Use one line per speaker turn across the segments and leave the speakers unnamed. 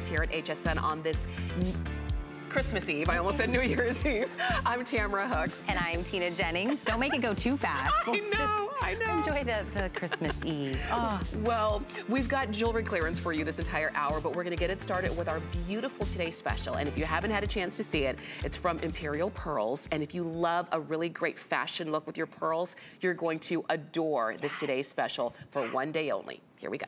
Lopez here at HSN on this Christmas Eve. I almost said New Year's Eve. I'm Tamara Hooks.
And I'm Tina Jennings. Don't make it go too fast.
I know.
Enjoy the Christmas Eve. Oh.
Well, we've got jewelry clearance for you this entire hour, but we're gonna get it started with our beautiful Today Special. And if you haven't had a chance to see it, it's from Imperial Pearls. And if you love a really great fashion look with your pearls, you're going to adore this Today Special for one day only. Here we go.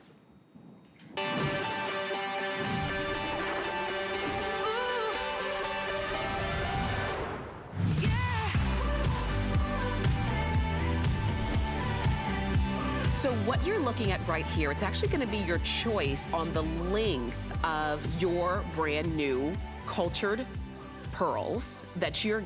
So what you're looking at right here, it's actually gonna be your choice on the length of your brand new cultured pearls that you're,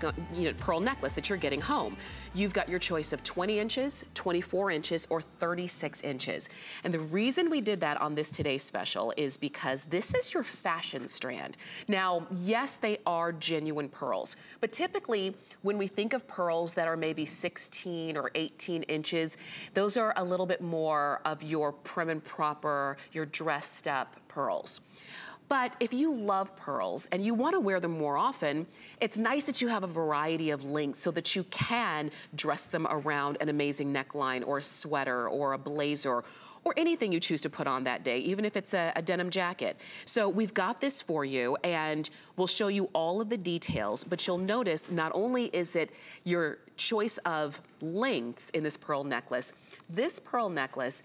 pearl necklace that you're getting home. You've got your choice of 20 inches, 24 inches, or 36 inches. And the reason we did that on this Today Special is because this is your fashion strand. Now, yes, they are genuine pearls, but typically when we think of pearls that are maybe 16 or 18 inches, those are a little bit more of your prim and proper, your dressed up pearls. But if you love pearls and you want to wear them more often, it's nice that you have a variety of lengths so that you can dress them around an amazing neckline or a sweater or a blazer or anything you choose to put on that day, even if it's a denim jacket. So we've got this for you, and we'll show you all of the details, but you'll notice not only is it your choice of lengths in this pearl necklace, this pearl necklace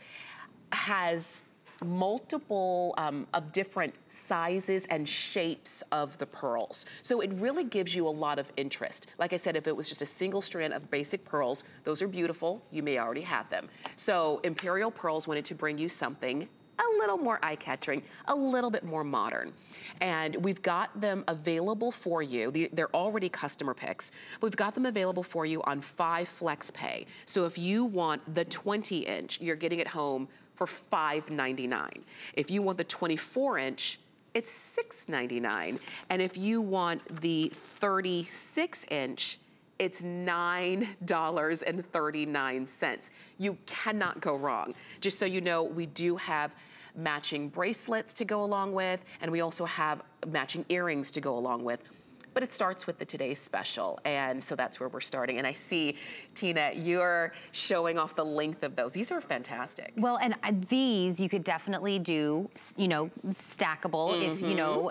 has multiple of different sizes and shapes of the pearls. So it really gives you a lot of interest. Like I said, if it was just a single strand of basic pearls, those are beautiful. You may already have them. So Imperial Pearls wanted to bring you something a little more eye-catching, a little bit more modern. And we've got them available for you. They're already customer picks. We've got them available for you on 5 flex pay. So if you want the 20 inch, you're getting it home for $5.99. If you want the 24 inch, it's $6.99. And if you want the 36 inch, it's $9.39. You cannot go wrong. Just so you know, we do have matching bracelets to go along with, and we also have matching earrings to go along with. But it starts with the Today's Special, and so that's where we're starting. And I see, Tina, you're showing off the length of those. These are fantastic.
Well, and these you could definitely do, stackable, if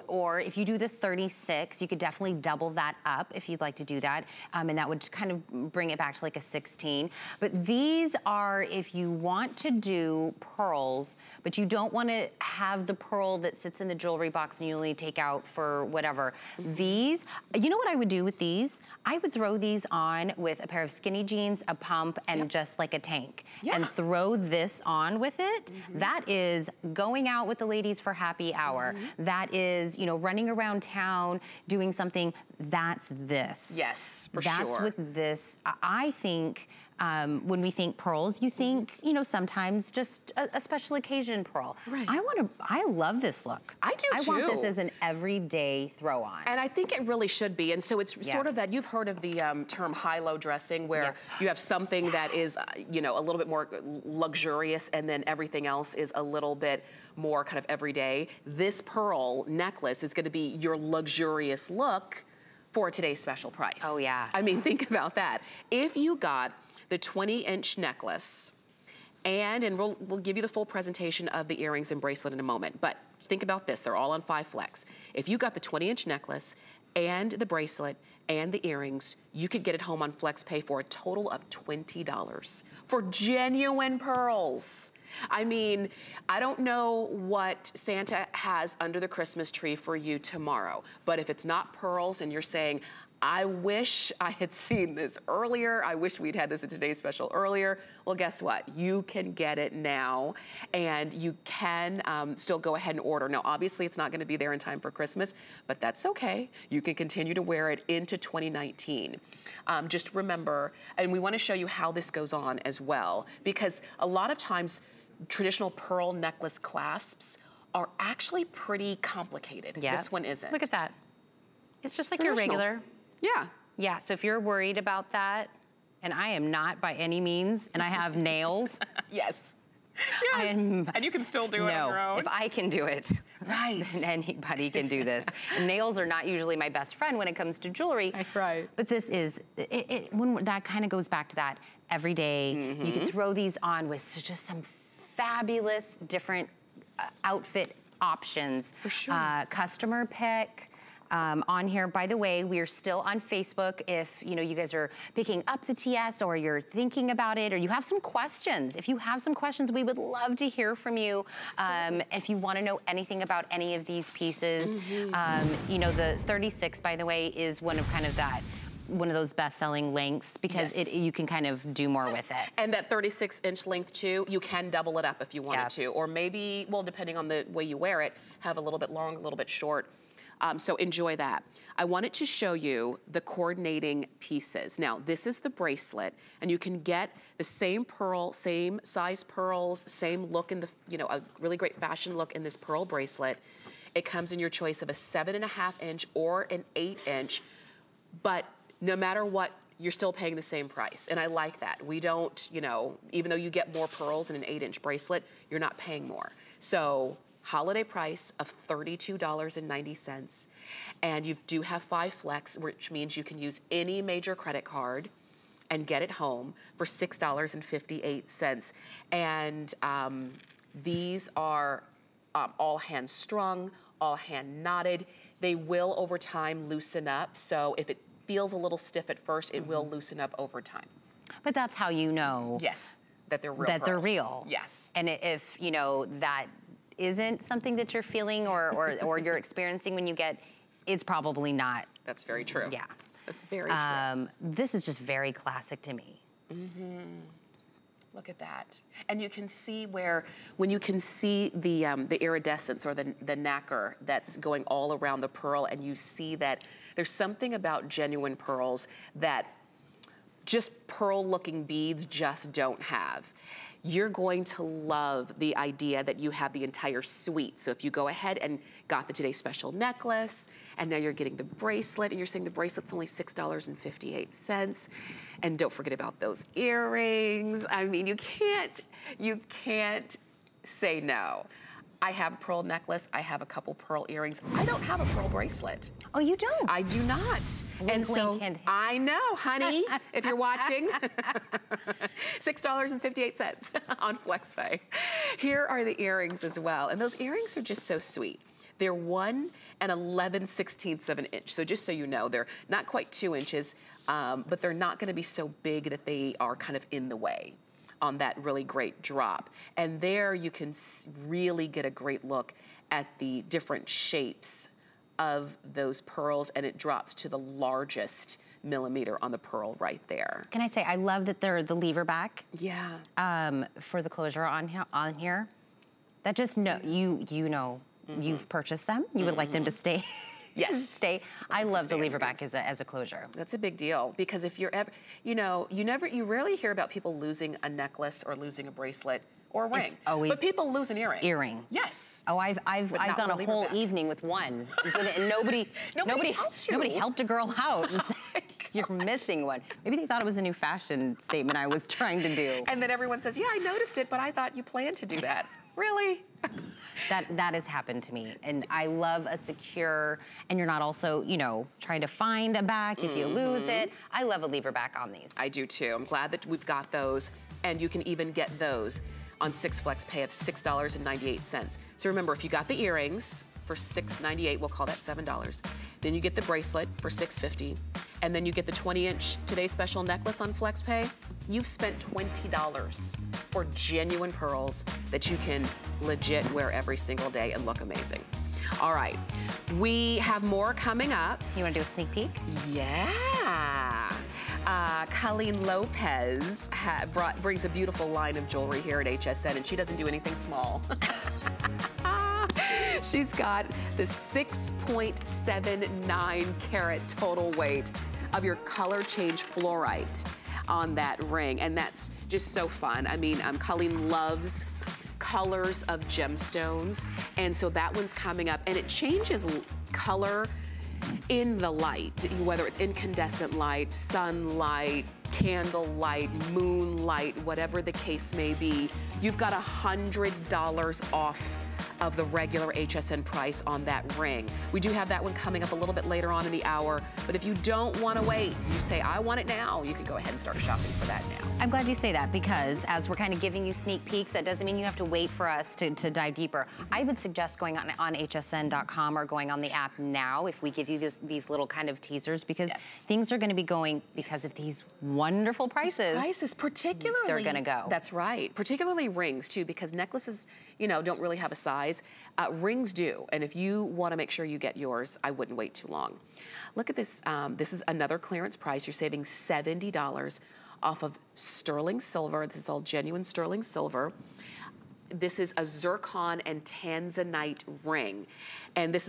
or if you do the 36, you could definitely double that up if you'd like to do that, and that would kind of bring it back to like a 16. But these are if you want to do pearls, but you don't want to have the pearl that sits in the jewelry box and you only take out for whatever. These, you know what I would do with these? I would throw these on with a pair of skinny jeans, a pump, and just like a tank. And throw this on with it. That is going out with the ladies for happy hour. That is, running around town, doing something. That's this.
Yes, for
sure. That's with this. I think when we think pearls, you think, sometimes just a special occasion pearl.
Right.
I love this look.
I do too.
I want this as an everyday throw on.
And I think it really should be. And so it's sort of that, you've heard of the term high-low dressing, where you have something that is, a little bit more luxurious, and then everything else is a little bit more kind of everyday. This pearl necklace is gonna be your luxurious look for today's special price.
Oh yeah.
I mean, think about that. If you got the 20-inch necklace, and we'll give you the full presentation of the earrings and bracelet in a moment, but think about this, they're all on 5 flex. If you got the 20-inch necklace and the bracelet and the earrings, you could get it home on flex pay for a total of $20 for genuine pearls. I mean, I don't know what Santa has under the Christmas tree for you tomorrow, but if it's not pearls and you're saying, I wish I had seen this earlier. I wish we'd had this in Today's Special earlier. Well, guess what? You can get it now, and you can still go ahead and order. Now, obviously, it's not gonna be there in time for Christmas, but that's okay. You can continue to wear it into 2019. Just remember, and we wanna show you how this goes on as well, because a lot of times, traditional pearl necklace clasps are actually pretty complicated.
Yeah.
This one isn't.
Look at that. It's just like your regular.
Yeah.
Yeah, so if you're worried about that, and I am not by any means, and I have nails.
Yes. Yes. And you can still do it on your own.
If I can do it,
right,
then anybody can do this. Nails are not usually my best friend when it comes to jewelry.
Right.
But this is, when that kind of goes back to that every day. You can throw these on with just some fabulous different outfit options.
For sure.
Customer pick. On here, by the way, we are still on Facebook. If you guys are picking up the TS, or you're thinking about it, or you have some questions. If you have some questions, we would love to hear from you. If you want to know anything about any of these pieces, the 36, by the way, is one of those best-selling lengths, because you can kind of do more with it.
And that 36-inch length too, you can double it up if you wanted to, or maybe, well, depending on the way you wear it, have a little bit long, a little bit short. So enjoy that. I wanted to show you the coordinating pieces. Now, this is the bracelet, and you can get the same pearl, same size pearls, same look in the, a really great fashion look in this pearl bracelet. It comes in your choice of a 7.5-inch or an 8-inch, but no matter what, you're still paying the same price. And I like that. We don't, even though you get more pearls in an 8-inch bracelet, you're not paying more. So, holiday price of $32.90. And you do have 5 flex, which means you can use any major credit card and get it home for $6.58. And these are all hand strung, all hand knotted. They will over time loosen up. So if it feels a little stiff at first, it will loosen up over time.
But that's how you know.
Yes, that they're real.
That they're real.
Yes.
And if that isn't something that you're feeling or you're experiencing when you get, it's probably not.
That's very true.
Yeah.
That's very true.
This is just very classic to me.
Look at that. And you can see when you can see the iridescence or the nacre that's going all around the pearl, and you see that there's something about genuine pearls that just pearl-looking beads just don't have. You're going to love the idea that you have the entire suite. So if you go ahead and got the Today Special necklace, and now you're getting the bracelet, and you're saying the bracelet's only $6.58, and don't forget about those earrings. I mean, you can't say no. I have a pearl necklace. I have a couple pearl earrings. I don't have a pearl bracelet.
Oh, you don't?
I do not.
Wink,
and so
wink,
I know, honey, if you're watching, $6.58 on FlexPay. Here are the earrings as well. And those earrings are just so sweet. They're 1 11/16 of an inch. So just so you know, they're not quite 2 inches, but they're not gonna be so big that they are kind of in the way on that really great drop. And there you can really get a great look at the different shapes of those pearls, and it drops to the largest millimeter on the pearl right there.
Can I say, I love that they're the lever back.
Yeah.
For the closure on here. That just you've purchased them. You would like them to stay.
Yes.
Stay. I love the lever back as a closure.
That's a big deal, because if you're ever, you rarely hear about people losing a necklace or losing a bracelet or a ring.
It's always
but people lose an earring.
Earring.
Yes.
Oh, I've gone a whole evening with one, and nobody helped a girl out and said, you're missing one. Maybe they thought it was a new fashion statement I was trying to do.
And then everyone says, yeah, I noticed it, but I thought you planned to do that. Really?
That has happened to me, and I love a secure, and you're not also, trying to find a back if you lose it. I love a lever back on these.
I do too. I'm glad that we've got those, and you can even get those on 6 FlexPay of $6.98. So remember, if you got the earrings for $6.98, we'll call that $7. Then you get the bracelet for $6.50, and then you get the 20-inch Today Special necklace on FlexPay. You've spent $20 for genuine pearls that you can legit wear every single day and look amazing. All right, we have more coming up.
You want to do a sneak peek?
Yeah. Colleen Lopez brings a beautiful line of jewelry here at HSN, and she doesn't do anything small. She's got the 6.79 carat total weight of your color change fluorite on that ring, and that's just so fun. I mean, Colleen loves colors of gemstones, and so that one's coming up, and it changes color in the light, whether it's incandescent light, sunlight, candlelight, moonlight, whatever the case may be, you've got $100 off of the regular HSN price on that ring. We do have that one coming up a little bit later on in the hour, but if you don't want to wait, you say, I want it now, you can go ahead and start shopping for that now.
I'm glad you say that, because as we're kind of giving you sneak peeks, that doesn't mean you have to wait for us to dive deeper. I would suggest going on hsn.com or going on the app now if we give you these little kind of teasers, because things are going to be going because of these wonderful prices.
Prices, particularly.
They're going to go.
That's right. Particularly rings too, because necklaces, you know, don't really have a size. Rings do, and if you want to make sure you get yours, I wouldn't wait too long. Look at this. This is another clearance price. You're saving $70 off of sterling silver. This is all genuine sterling silver. This is a zircon and tanzanite ring. And these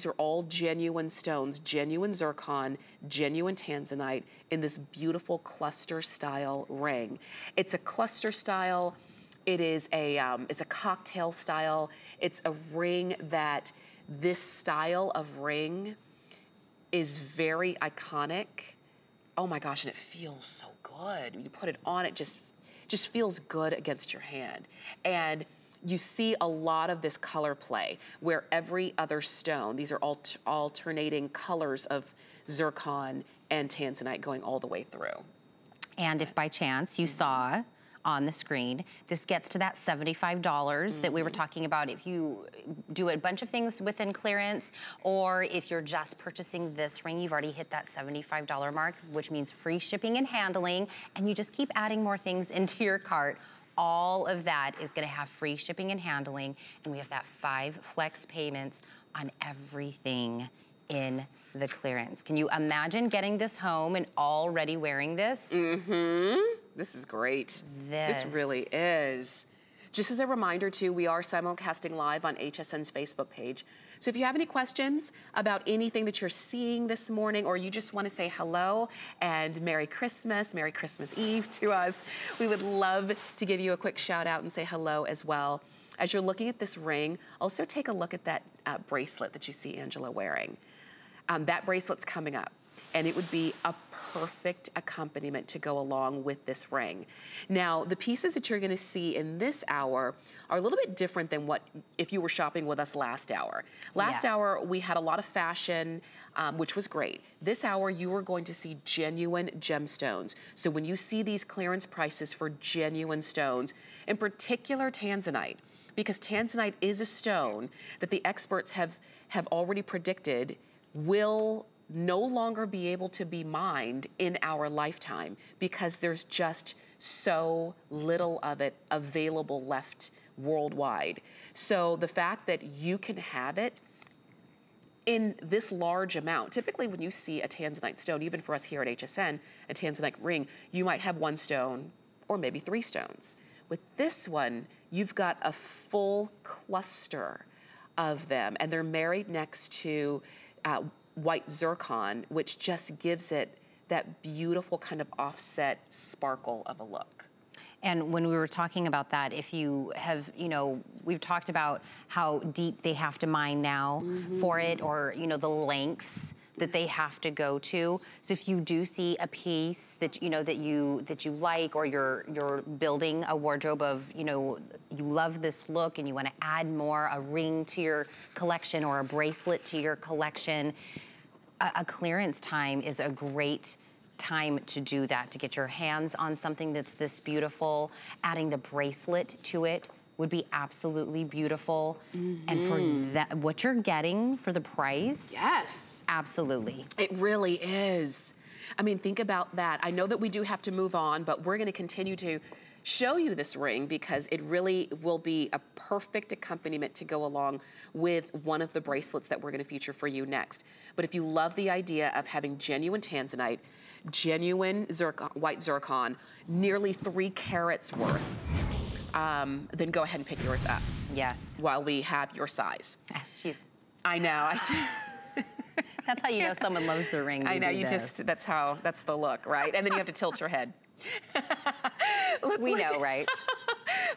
are all genuine stones, genuine zircon, genuine tanzanite in this beautiful cluster style ring. It's a cluster style. It is it's a cocktail style. It's a ring that this style of ring is very iconic. Oh my gosh, and it feels so good. When you put it on, it just feels good against your hand. And you see a lot of this color play where every other stone, these are alternating colors of zircon and tanzanite going all the way through. And
if by chance you saw on the screen, this gets to that $75 that we were talking about if you do a bunch of things within clearance, or if you're just purchasing this ring, you've already hit that $75 mark, which means free shipping and handling, and you just keep adding more things into your cart. All of that is gonna have free shipping and handling, and we have that 5 flex payments on everything in the clearance. Can you imagine getting this home and already wearing this?
This is great. This really is. Just as a reminder too, we are simulcasting live on HSN's Facebook page. So if you have any questions about anything that you're seeing this morning, or you just want to say hello and Merry Christmas Eve to us, we would love to give you a quick shout out and say hello as well. As you're looking at this ring, also take a look at that bracelet that you see Angela wearing. That bracelet's coming up, and it would be a perfect accompaniment to go along with this ring. Now, the pieces that you're gonna see in this hour are a little bit different than what if you were shopping with us last hour. Last hour, we had a lot of fashion, which was great. This hour, you are going to see genuine gemstones. So when you see these clearance prices for genuine stones, in particular tanzanite, because tanzanite is a stone that the experts have already predicted will no longer be able to be mined in our lifetime, because there's just so little of it available left worldwide. So the fact that you can have it in this large amount, typically when you see a tanzanite stone, even for us here at HSN, a tanzanite ring, you might have 1 stone or maybe 3 stones. With this one, you've got a full cluster of them, and they're married next to white zircon, which just gives it that beautiful kind of offset sparkle of a look.
And when we were talking about that, if you have, you know, we've talked about how deep they have to mine now for it, or, you know, the lengths that they have to go to. So if you do see a piece that, you know, that you like, or you're building a wardrobe of, you know, you love this look and you want to add more, a ring to your collection or a bracelet to your collection, a clearance time is a great time to do that, to get your hands on something that's this beautiful. Adding the bracelet to it would be absolutely beautiful. And for that, what you're getting for the price,
yes,
absolutely.
It really is. I mean, think about that. I know that we do have to move on, but we're gonna continue to show you this ring because it really will be a perfect accompaniment to go along with one of the bracelets that we're gonna feature for you next. But if you love the idea of having genuine tanzanite, genuine zircon, white zircon, nearly 3 carats worth, then go ahead and pick yours up.
Yes.
While we have your size. I know.
That's how you know someone loves the ring.
I know, that's the look, right? And then you have to tilt your head. We know, right?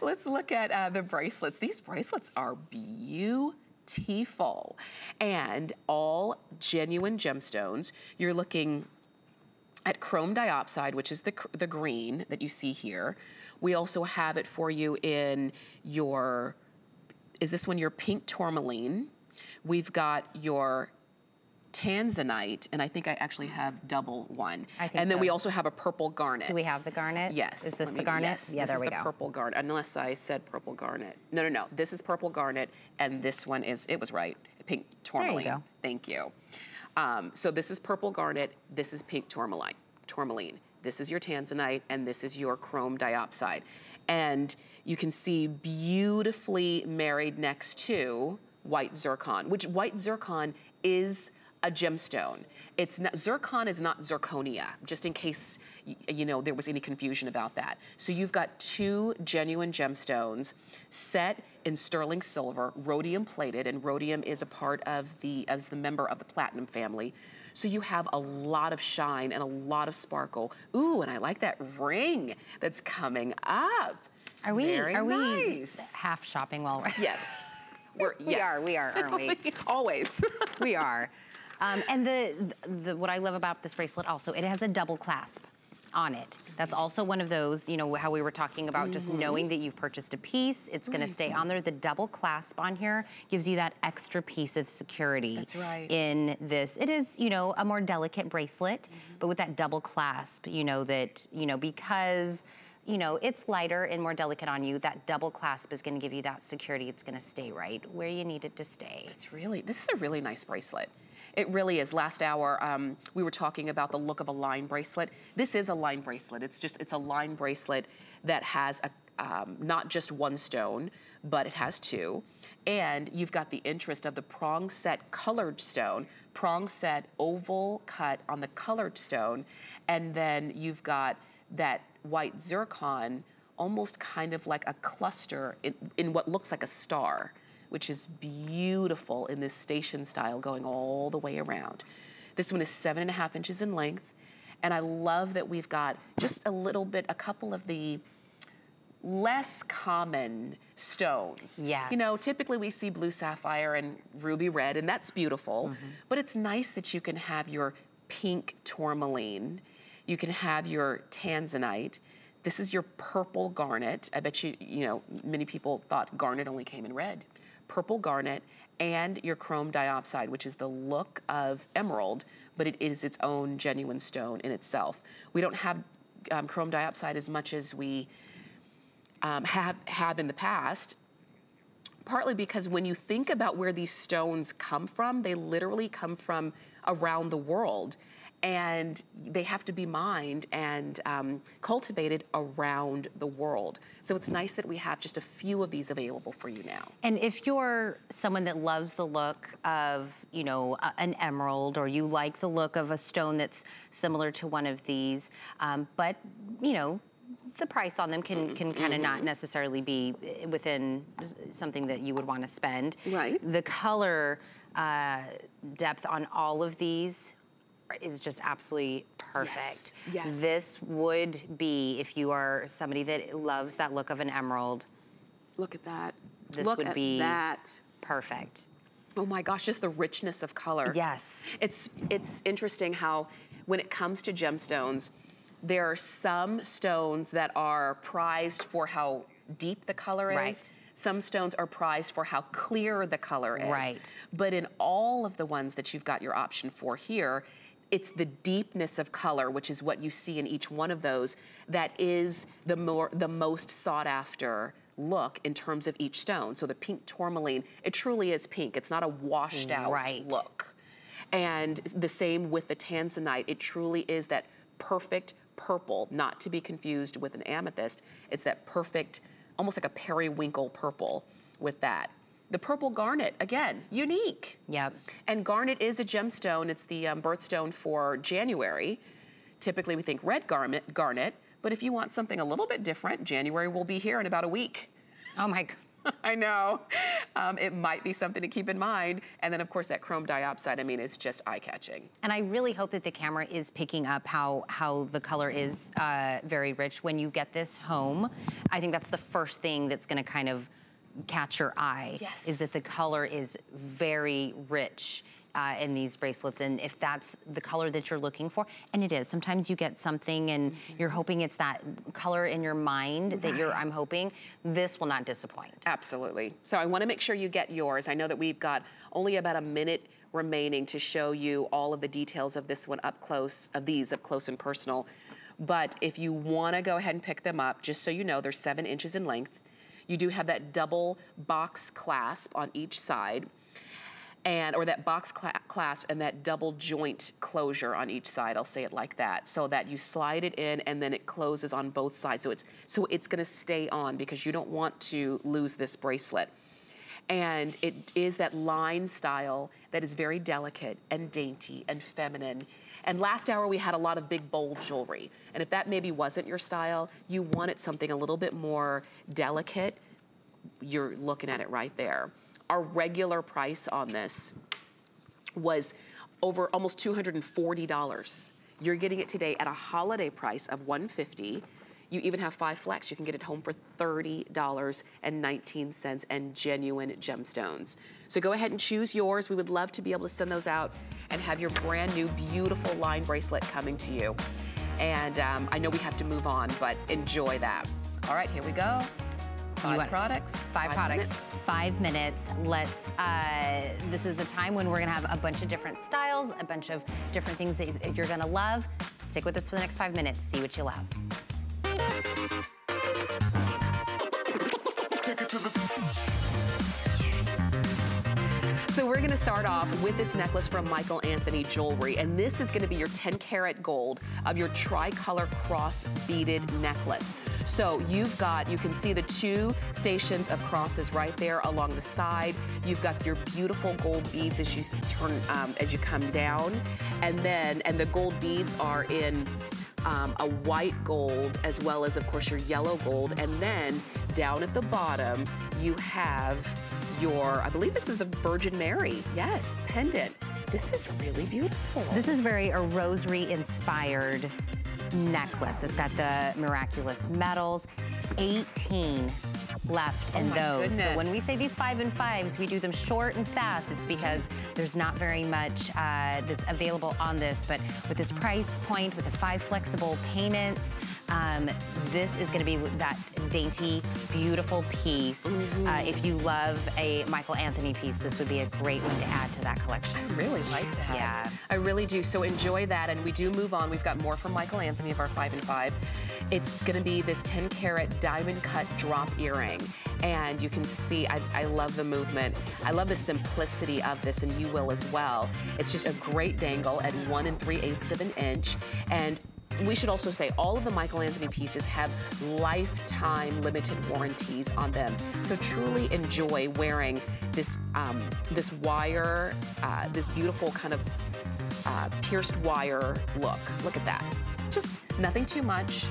Let's look at the bracelets. These bracelets are beautiful. beautiful. And all genuine gemstones. You're looking at chrome diopside, which is the green that you see here. We also have it for you in your, is this one your pink tourmaline? We've got your tanzanite, and I think I actually have double one.
I think
and then
so.
we also have a purple garnet.
Do we have the garnet?
Yes.
Is this the garnet?
Yes,
yeah, there we go.
This is the purple garnet, unless I said purple garnet. No, no, no. This is purple garnet, and this one is, it was right, pink tourmaline.
There you go.
Thank you. So this is purple garnet, this is pink tourmaline. This is your tanzanite, and this is your chrome diopside. And you can see beautifully married next to white zircon, which white zircon is a gemstone. It's not, zircon is not zirconia, just in case you know there was any confusion about that. So you've got two genuine gemstones set in sterling silver, rhodium plated, and rhodium is a part of as the member of the platinum family. So you have a lot of shine and a lot of sparkle. Ooh, and I like that ring that's coming up.
Are we
nice.
half shopping while we're
Yes.
we are, aren't we?
Always.
We are. And what I love about this bracelet also, it has a double clasp on it. That's also one of those, you know, how we were talking about just knowing that you've purchased a piece, it's gonna stay on there. The double clasp on here gives you that extra piece of security.
That's right.
In this. It is, you know, a more delicate bracelet, but with that double clasp, you know, that, you know, because you know, it's lighter and more delicate on you, that double clasp is gonna give you that security. It's gonna stay right where you need it to stay.
This is a really nice bracelet. It really is. Last hour, we were talking about the look of a line bracelet. This is a line bracelet. It's a line bracelet that has not just one stone, but it has two. And you've got the interest of the prong set colored stone, prong set oval cut on the colored stone, and then you've got that white zircon, almost kind of like a cluster in what looks like a star, which is beautiful in this station style going all the way around. This one is 7.5 inches in length, and I love that we've got just a couple of the less common stones.
Yes.
You know, typically we see blue sapphire and ruby red, and that's beautiful, but it's nice that you can have your pink tourmaline, you can have your tanzanite. This is your purple garnet. I bet you know, many people thought garnet only came in red. Purple garnet and your chrome diopside, which is the look of emerald, but it is its own genuine stone in itself. We don't have chrome diopside as much as we have in the past, partly because when you think about where these stones come from, they literally come from around the world. And they have to be mined and cultivated around the world. So it's nice that we have just a few of these available for you now.
And if you're someone that loves the look of, you know, an emerald, or you like the look of a stone that's similar to one of these, but, you know, the price on them can kind of not necessarily be within something that you would want to spend.
Right.
The color depth on all of these is just absolutely perfect.
Yes.
This would be, if you are somebody that loves that look of an emerald.
Look at that.
This
Look
would be
that.
Perfect.
Oh my gosh, just the richness of color.
Yes.
It's interesting how when it comes to gemstones, there are some stones that are prized for how deep the color is.
Right.
Some stones are prized for how clear the color is.
Right.
But in all of the ones that you've got your option for here, it's the deepness of color, which is what you see in each one of those, that is the most sought after look in terms of each stone. So the pink tourmaline, it truly is pink. It's not a washed out look. And the same with the tanzanite. It truly is that perfect purple, not to be confused with an amethyst. It's that perfect, almost like a periwinkle purple with that. The purple garnet, again, unique.
Yep.
And garnet is a gemstone. It's the birthstone for January. Typically we think red garnet, but if you want something a little bit different, January will be here in about a week.
Oh my God.
I know. It might be something to keep in mind. And then of course that chrome diopside, I mean, it's just eye-catching.
And I really hope that the camera is picking up how the color is very rich. When you get this home, I think that's the first thing that's gonna kind of catch your eye.
Yes.
Is that the color is very rich in these bracelets, and if that's the color that you're looking for, and it is, sometimes you get something and you're hoping it's that color in your mind that I'm hoping, this will not disappoint.
Absolutely. So I wanna make sure you get yours. I know that we've got only about a minute remaining to show you all of the details of this one up close, of these up close and personal. But if you wanna go ahead and pick them up, just so you know, they're 7 inches in length. You do have that double box clasp on each side, or that box clasp and that double joint closure on each side, I'll say it like that, so that you slide it in and then it closes on both sides. So it's gonna stay on because you don't want to lose this bracelet. And it is that line style that is very delicate and dainty and feminine. And last hour we had a lot of big, bold jewelry. And if that maybe wasn't your style, you wanted something a little bit more delicate, you're looking at it right there. Our regular price on this was over almost $240. You're getting it today at a holiday price of $150. You even have 5 flex. You can get it home for $30.19 and genuine gemstones. So go ahead and choose yours. We would love to be able to send those out and have your brand new beautiful line bracelet coming to you. And I know we have to move on, but enjoy that. All right, here we go. 5 products.
5 products, 5 minutes. Let's, this is a time when we're gonna have a bunch of different styles, a bunch of different things that you're gonna love. Stick with us for the next 5 minutes, see what you love.
So we're gonna start off with this necklace from Michael Anthony Jewelry, and this is gonna be your 10 karat gold of your tricolor cross beaded necklace. So you've got, you can see the 2 stations of crosses right there along the side. You've got your beautiful gold beads as you turn, as you come down, and the gold beads are in a white gold as well as, of course, your yellow gold, and then down at the bottom you have your, I believe this is the Virgin Mary, yes, pendant. This is really beautiful.
This is very a rosary inspired necklace. It's got the miraculous metals, 18 left in those.
Goodness.
So when we say these 5 and 5s, we do them short and fast. It's because there's not very much that's available on this, but with this price point, with the 5 flexible payments, this is gonna be that dainty, beautiful piece. If you love a Michael Anthony piece, this would be a great one to add to that collection.
I really like that.
Yeah.
I really do, so enjoy that, and we do move on. We've got more from Michael Anthony of our 5 and 5. It's gonna be this 10 karat diamond cut drop earring. And you can see, I love the movement. I love the simplicity of this, and you will as well. It's just a great dangle at 1 3/8 of an inch. And we should also say all of the Michael Anthony pieces have lifetime limited warranties on them. So truly enjoy wearing this, this wire, this beautiful kind of pierced wire look. Look at that. Just nothing too much,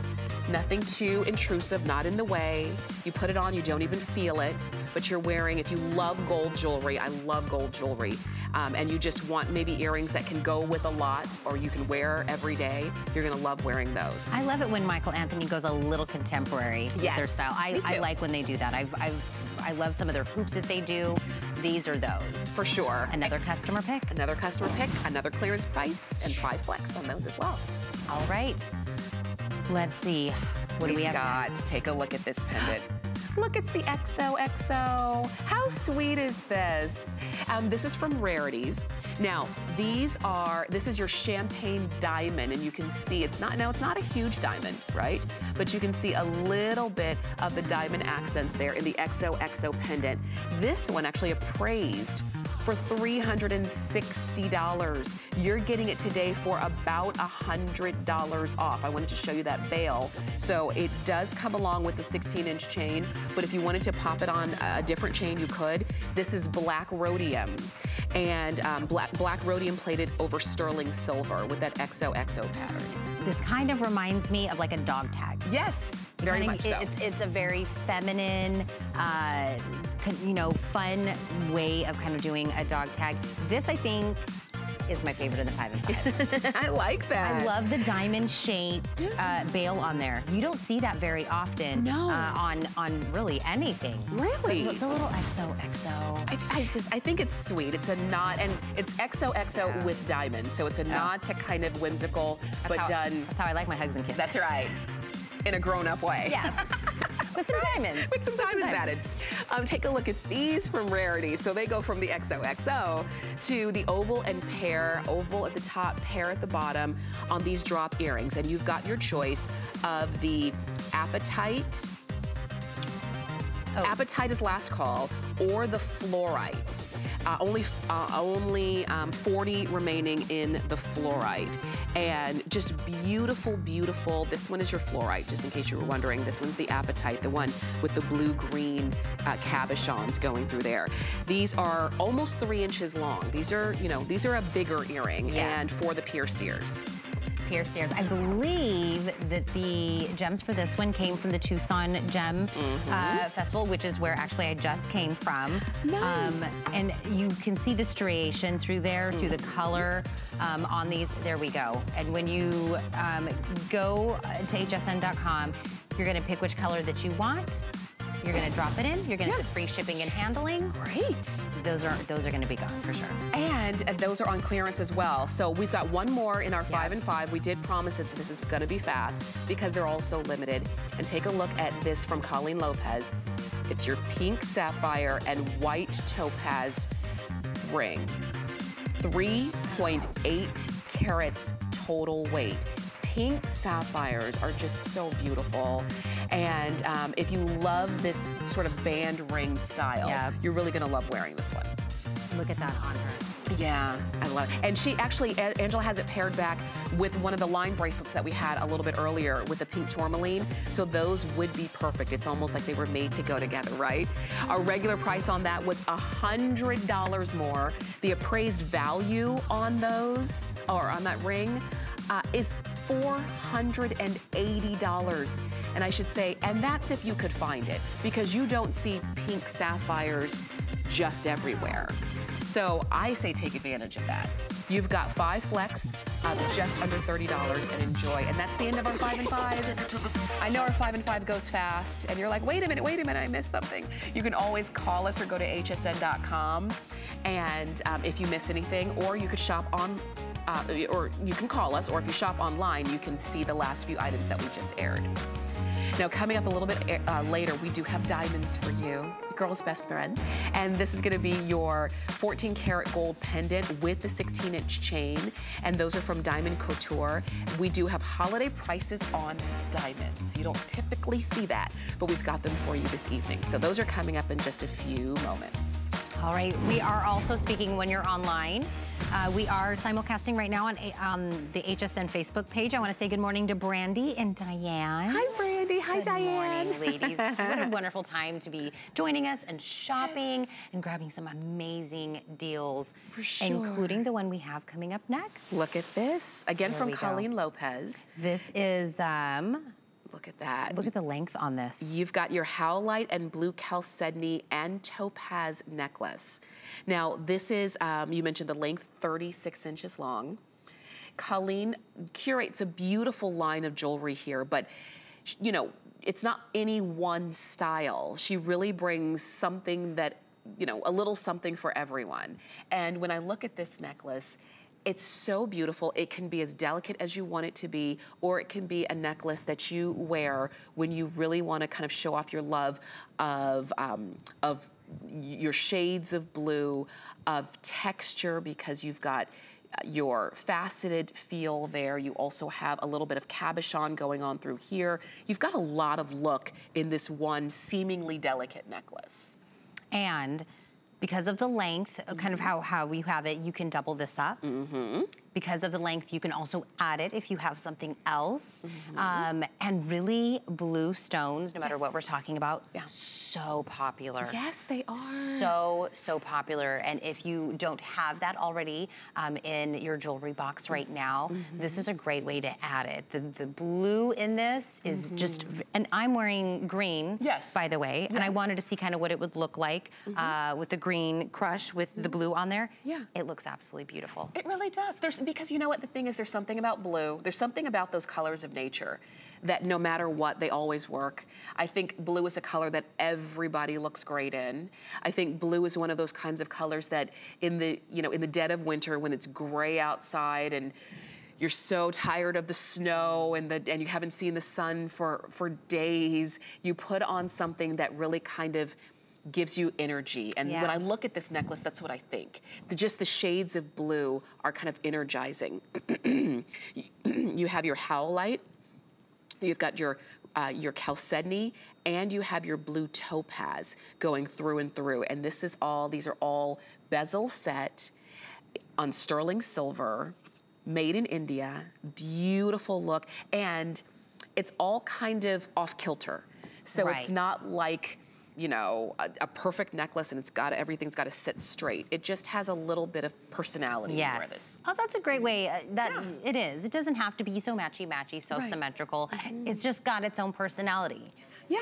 nothing too intrusive, not in the way. You put it on, you don't even feel it, but you're wearing, if you love gold jewelry, I love gold jewelry, and you just want maybe earrings that can go with a lot or you can wear every day, you're gonna love wearing those.
I love it when Michael Anthony goes a little contemporary with their style. I like when they do that. I love some of their hoops that they do. These are those.
For sure.
Another customer pick.
Another customer pick, another clearance price, and 5 flex on those as well.
All right. Let's see. What do we have?
Got to take a look at this pendant. Look, it's the XOXO. How sweet is this? This is from Rarities. Now, this is your champagne diamond, and you can see it's not a huge diamond, right? But you can see a little bit of the diamond accents there in the XOXO pendant. This one actually appraised for $360. You're getting it today for about $100 off. I wanted to show you that bail. So it does come along with the 16-inch chain, but if you wanted to pop it on a different chain, you could. This is black rhodium, and black rhodium plated over sterling silver with that XOXO pattern.
This kind of reminds me of like a dog tag.
Yes, very much so.
It's a very feminine, you know, fun way of kind of doing a dog tag. This, I think, is my favorite in the 5 and 5.
I like that.
I love the diamond-shaped bail on there. You don't see that very often on really anything.
Really?
The little XOXO.
I think it's sweet. It's a nod, and it's XOXO with diamonds, so it's a nod to kind of whimsical, done.
That's how I like my hugs and kisses.
That's right. In a grown-up way.
Yes. With some diamonds.
With some diamonds added. Take a look at these from Rarity. So they go from the XOXO to the oval and pear, oval at the top, pear at the bottom on these drop earrings. And you've got your choice of the Appetite. Appetite is last call, or the Fluorite. Only 40 remaining in the Fluorite. And just beautiful, beautiful. This one is your Fluorite, just in case you were wondering. This one's the Appetite, the one with the blue-green cabochons going through there. These are almost 3 inches long. These are, these are a bigger earring, and for the pierced ears.
Pierced ears. I believe that the gems for this one came from the Tucson Gem Festival, which is where actually I just came from.
Nice.
And you can see the striation through there, through the color on these. There we go. And when you go to hsn.com, you're going to pick which color that you want. You're gonna drop it in. You're gonna get free shipping and handling.
Great.
Those are gonna be gone for sure.
And those are on clearance as well. So we've got one more in our 5 and 5. We did promise that this is gonna be fast because they're all so limited. And take a look at this from Colleen Lopez. It's your pink sapphire and white topaz ring. 3.8 carats total weight. Pink sapphires are just so beautiful. And if you love this sort of band ring style, you're really gonna love wearing this one.
Look at that on her.
Yeah, I love it. And she actually, Angela has it paired back with one of the line bracelets that we had a little bit earlier with the pink tourmaline. So those would be perfect. It's almost like they were made to go together, right? Our regular price on that was $100 more. The appraised value on those, or on that ring, is $480. And I should say, and that's if you could find it, because you don't see pink sapphires just everywhere. So I say take advantage of that. You've got 5 flex of just under $30 and enjoy. And that's the end of our 5 and 5. I know our 5 and 5 goes fast, and you're like, wait a minute, I missed something. You can always call us or go to hsn.com, and if you miss anything, or you could shop on, or you can call us, or if you shop online, you can see the last few items that we just aired. Now, coming up a little bit later, we do have diamonds for you, your girl's best friend. And this is gonna be your 14 karat gold pendant with the 16-inch chain. And those are from Diamond Couture. We do have holiday prices on diamonds. You don't typically see that, but we've got them for you this evening. So those are coming up in just a few moments.
All right, we are also speaking when you're online. We are simulcasting right now on the HSN Facebook page. I want to say good morning to Brandy and Diane.
Hi, Brandy. Hi, Diane.
Good morning, ladies. What a wonderful time to be joining us and shopping and grabbing some amazing deals.
For sure.
Including the one we have coming up next.
Look at this. Again, from Colleen Lopez.
This is...
Look at that.
Look at the length on this.
You've got your howlite and blue chalcedony and topaz necklace. Now, this is, you mentioned the length, 36 inches long. Colleen curates a beautiful line of jewelry here, but, it's not any one style. She really brings something that, a little something for everyone. And when I look at this necklace, it's so beautiful. It can be as delicate as you want it to be, or it can be a necklace that you wear when you really want to kind of show off your love of your shades of blue, of texture, because you've got your faceted feel there. You also have a little bit of cabochon going on through here. You've got a lot of look in this one seemingly delicate necklace.
And because of the length, kind of how we have it, you can double this up because of the length, you can also add it if you have something else. And really, blue stones, no matter what we're talking about, so popular.
Yes, they are.
So popular. And if you don't have that already in your jewelry box right now, this is a great way to add it. The blue in this is just, and I'm wearing green, by the way, and I wanted to see kind of what it would look like with the green crush with the blue on there. It looks absolutely beautiful.
It really does. Because you know what the thing is, there's something about blue, there's something about those colors of nature that no matter what, they always work. I think blue is a color that everybody looks great in. I think blue is one of those kinds of colors that in the, in the dead of winter when it's gray outside and you're so tired of the snow and you haven't seen the sun for days, you put on something that really kind of gives you energy. And when I look at this necklace, that's what I think. Just the shades of blue are kind of energizing. You have your howlite, you've got your chalcedony, and you have your blue topaz going through and through. And these are all bezel set on sterling silver, made in India, beautiful look. And it's all kind of off kilter. So it's not like, a perfect necklace and everything's got to sit straight. It just has a little bit of personality in this.
Oh, that's a great way. It is. It doesn't have to be so matchy-matchy, so symmetrical. It's just got its own personality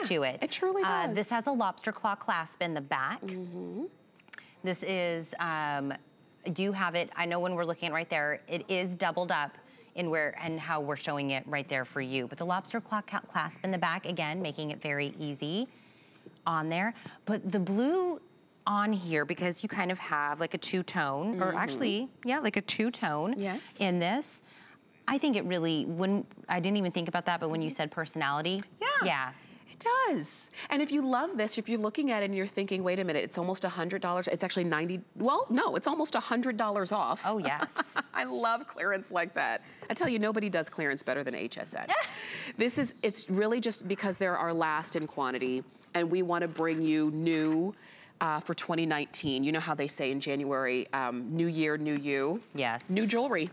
to it.
It truly does.
This has a lobster claw clasp in the back. This is, you have it, I know when we're looking at right there, it is doubled up in how we're showing it right there for you. But the lobster claw clasp in the back, again, making it very easy on there. But the blue on here, because you kind of have like a two-tone, or actually, like a two-tone in this, I think it really, I didn't even think about that, but when you said personality,
it does. And if you love this, if you're looking at it and you're thinking, wait a minute, it's almost $100, it's actually it's almost $100 off.
Oh, yes.
I love clearance like that. I tell you, nobody does clearance better than HSN. It's really just because they're our last in quantity, and we want to bring you new for 2019. You know how they say in January, new year, new you.
Yes.
New jewelry.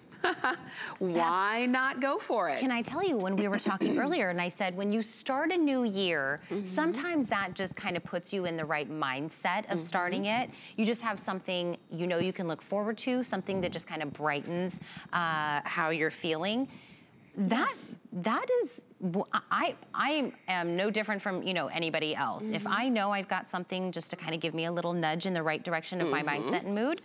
Why not go for it?
Can I tell you, when we were talking earlier, and I said, when you start a new year, sometimes that just kind of puts you in the right mindset of starting it. You just have something you can look forward to, something that just kind of brightens how you're feeling. That is, I am no different from, anybody else. If I know I've got something just to kind of give me a little nudge in the right direction of my mindset and mood.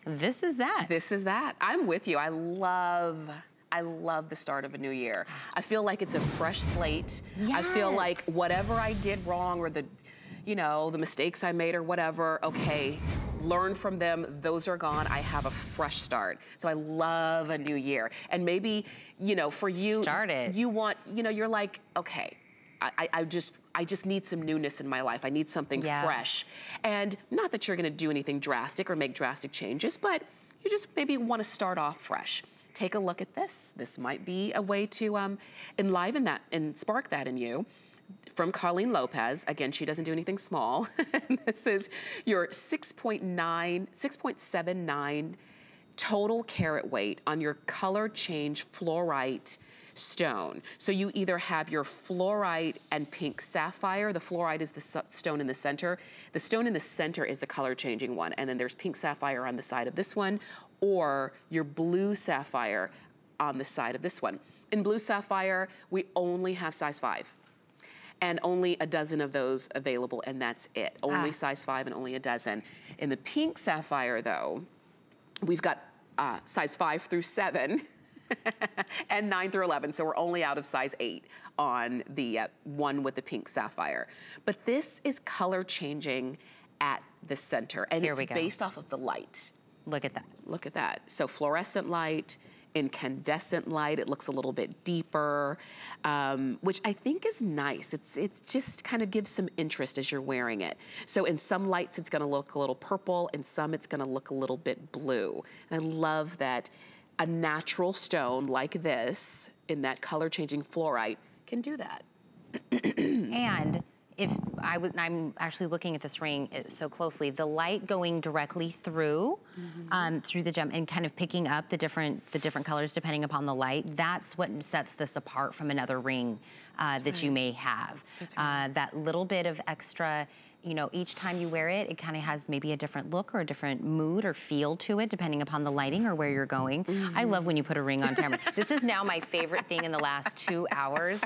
This is that.
This is that. I'm with you. I love the start of a new year. I feel like it's a fresh slate. I feel like whatever I did wrong or the mistakes I made or whatever, okay, learn from them. Those are gone. I have a fresh start. So I love a new year. And maybe, for you, you want, you're like, okay, I just need some newness in my life. I need something fresh. And not that you're gonna do anything drastic or make drastic changes, but you just maybe wanna start off fresh. Take a look at this. This might be a way to enliven that and spark that in you. From Colleen Lopez. Again, she doesn't do anything small. This is your 6.79 total carat weight on your color change fluorite stone. So you either have your fluorite and pink sapphire. The fluorite is the stone in the center. The stone in the center is the color changing one. And then there's pink sapphire on the side of this one, or your blue sapphire on the side of this one. In blue sapphire, we only have size 5. And only a dozen of those available, and that's it. Only size 5 and only a dozen. In the pink sapphire, though, we've got size 5 through 7 and 9 through 11, so we're only out of size 8 on the one with the pink sapphire. But this is color changing at the center, and it's based off of the light.
Look at that.
Look at that. So fluorescent light, incandescent light, it looks a little bit deeper, which I think is nice. It's just kind of gives some interest as you're wearing it. So in some lights it's gonna look a little purple, in some it's gonna look a little bit blue. And I love that a natural stone like this, in that color changing fluorite, can do that.
And if I'm actually looking at this ring so closely. The light going directly through, through the gem and kind of picking up the different colors depending upon the light. That's what sets this apart from another ring that you may have. That little bit of extra, you know, each time you wear it, it kind of has maybe a different look or a different mood or feel to it, depending upon the lighting or where you're going. I love when you put a ring on Tamara. This is now my favorite thing in the last 2 hours,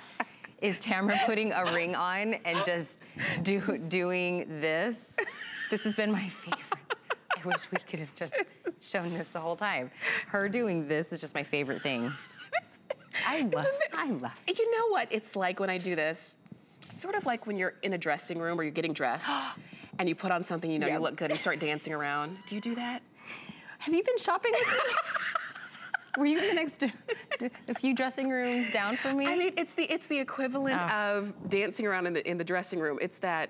is Tamara putting a ring on and just doing this. This has been my favorite. I wish we could have just shown this the whole time. Her doing this is just my favorite thing. I love it.
You know what it's like when I do this? It's sort of like when you're in a dressing room or you're getting dressed and you put on something, you know, you look good and you start dancing around. Do you do that?
Have you been shopping with me? Were you the next a few dressing rooms down for me?
I mean, it's the equivalent of dancing around in the dressing room. It's that,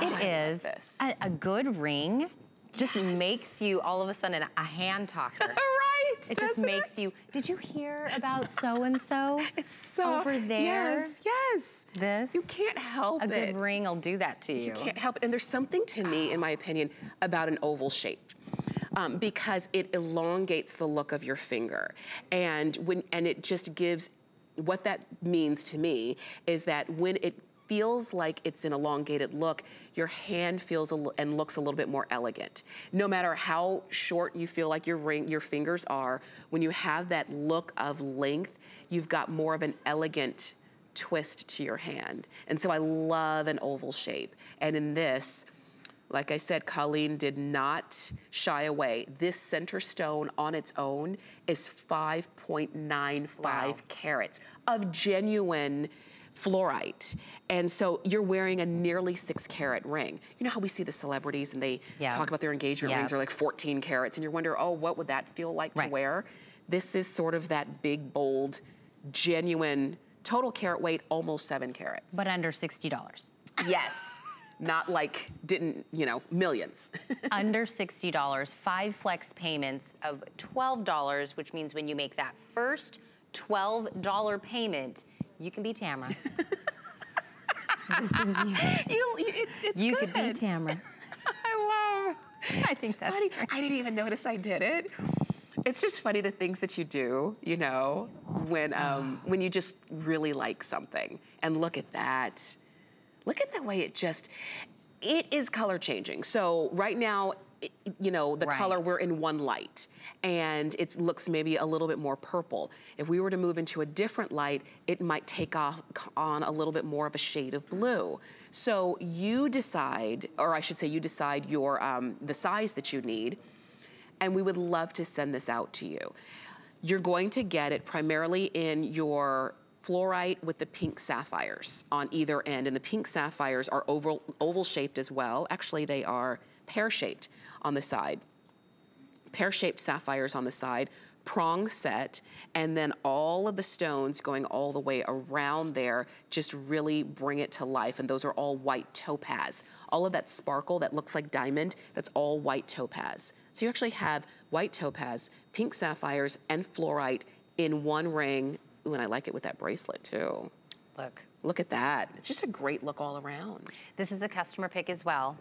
it is. A good ring just makes you all of a sudden a hand talker.
Right.
It just makes you, did you hear about so-and-so?
It's so
over there.
Yes.
This.
You can't help it.
A good ring will do that to you.
You can't help it. And there's something to me, in my opinion, about an oval shape. Because it elongates the look of your finger. And it just gives, what that means to me is that when it feels like it's an elongated look, your hand feels and looks a little bit more elegant. No matter how short you feel like your fingers are, when you have that look of length, you've got more of an elegant twist to your hand. And so I love an oval shape. And in this, like I said, Colleen did not shy away. This center stone on its own is 5.95 carats of genuine fluorite. And so you're wearing a nearly 6 carat ring. You know how we see the celebrities and they talk about their engagement rings are like 14 carats and you wonder, oh, what would that feel like to wear? This is sort of that big, bold, genuine, total carat weight, almost 7 carats.
But under $60.
Yes. Not like, you know, millions.
Under $60, 5 flex payments of $12, which means when you make that first $12 payment, you can be Tamara. This is you. You could be Tamara. I think that's
funny. I didn't even notice I did it. It's just funny the things that you do, you know, when you just really like something. And look at that. Look at the way it is color changing. So right now, you know, the color, we're in one light and it looks maybe a little bit more purple. If we were to move into a different light, it might take on a little bit more of a shade of blue. So you decide, or I should say you decide your, the size that you need, and we would love to send this out to you. You're going to get it primarily in your fluorite with the pink sapphires on either end, and the pink sapphires are oval shaped as well. Actually, they are pear-shaped on the side. Pear-shaped sapphires on the side, prong set, and then all of the stones going all the way around there just really bring it to life, and those are all white topaz. All of that sparkle that looks like diamond, that's all white topaz. So you actually have white topaz, pink sapphires, and fluorite in one ring. Ooh, and I like it with that bracelet too. Look at that. It's just a great look all around.
This is a customer pick as well.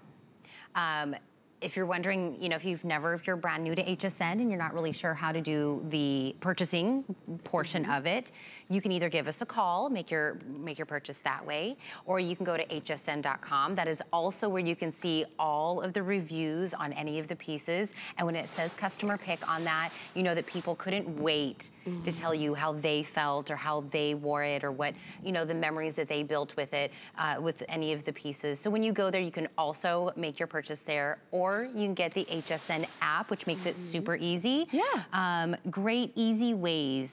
If you're wondering, you know, if you're brand new to HSN and you're not really sure how to do the purchasing portion of it, you can either give us a call, make your purchase that way, or you can go to hsn.com. That is also where you can see all of the reviews on any of the pieces. And when it says customer pick on that, you know that people couldn't wait to tell you how they felt or how they wore it or what, you know, the memories that they built with it, with any of the pieces. So when you go there, you can also make your purchase there, or you can get the HSN app, which makes it super easy.
Yeah.
Great, easy ways.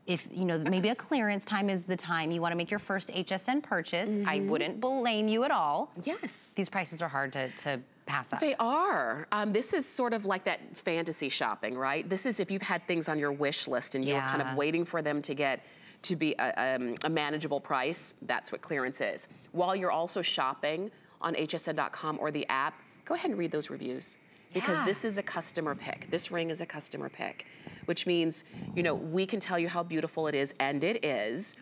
If, you know, maybe a clearance time is the time you want to make your first HSN purchase, I wouldn't blame you at all.
Yes.
These prices are hard to pass up.
They are. This is sort of like that fantasy shopping, right? This is if you've had things on your wish list and you're kind of waiting for them to be a manageable price. That's what clearance is. While you're also shopping on hsn.com or the app, go ahead and read those reviews. Because this is a customer pick. This ring is a customer pick, which means, you know, we can tell you how beautiful it is, and it is.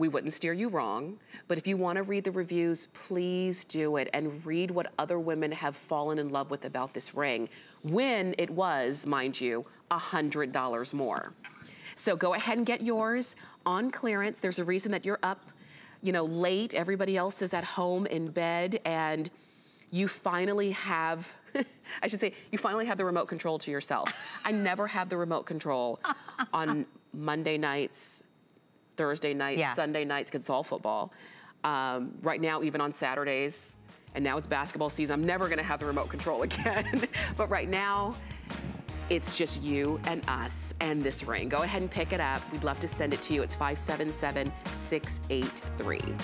We wouldn't steer you wrong, but if you want to read the reviews, please do it and read what other women have fallen in love with about this ring when it was, mind you, $100 more. So go ahead and get yours on clearance. There's a reason that you're up, you know, late. Everybody else is at home in bed, and you finally have, I should say, you finally have the remote control to yourself. I never have the remote control on Monday nights, Thursday nights, Sunday nights, because it's all football. Right now, even on Saturdays, and now it's basketball season, I'm never gonna have the remote control again. But right now, it's just you and us and this ring. Go ahead and pick it up. We'd love to send it to you. It's 577-683.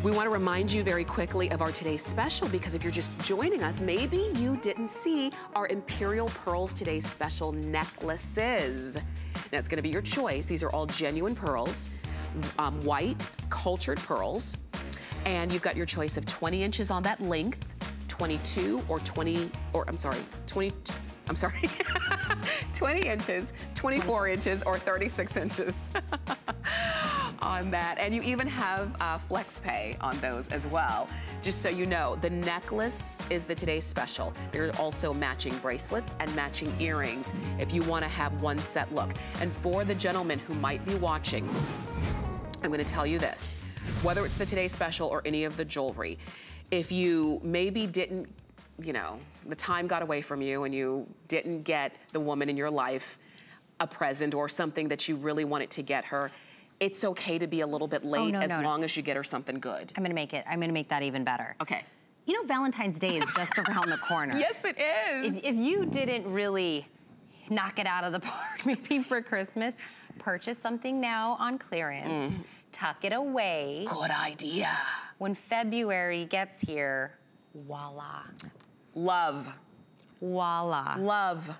We want to remind you very quickly of our today's special, because if you're just joining us, maybe you didn't see our Imperial Pearls Today's Special necklaces. Now, it's going to be your choice. These are all genuine pearls, white cultured pearls, and you've got your choice of 20 inches on that length, 22 or 20, or I'm sorry, 20 inches, 24 inches, or 36 inches on that. And you even have flex pay on those as well. Just so you know, the necklace is the today's special. There are also matching bracelets and matching earrings if you want to have one set look. And for the gentlemen who might be watching, I'm going to tell you this, whether it's the today's special or any of the jewelry, if you maybe didn't, you know, the time got away from you and you didn't get the woman in your life a present or something that you really wanted to get her, it's okay to be a little bit late long as you get her something good.
I'm gonna make that even better.
Okay.
You know, Valentine's Day is just around the corner.
Yes, it is.
If you didn't really knock it out of the park, maybe for Christmas, purchase something now on clearance, tuck it away.
Good idea.
When February gets here, voila.
Love.
Voila.
Love.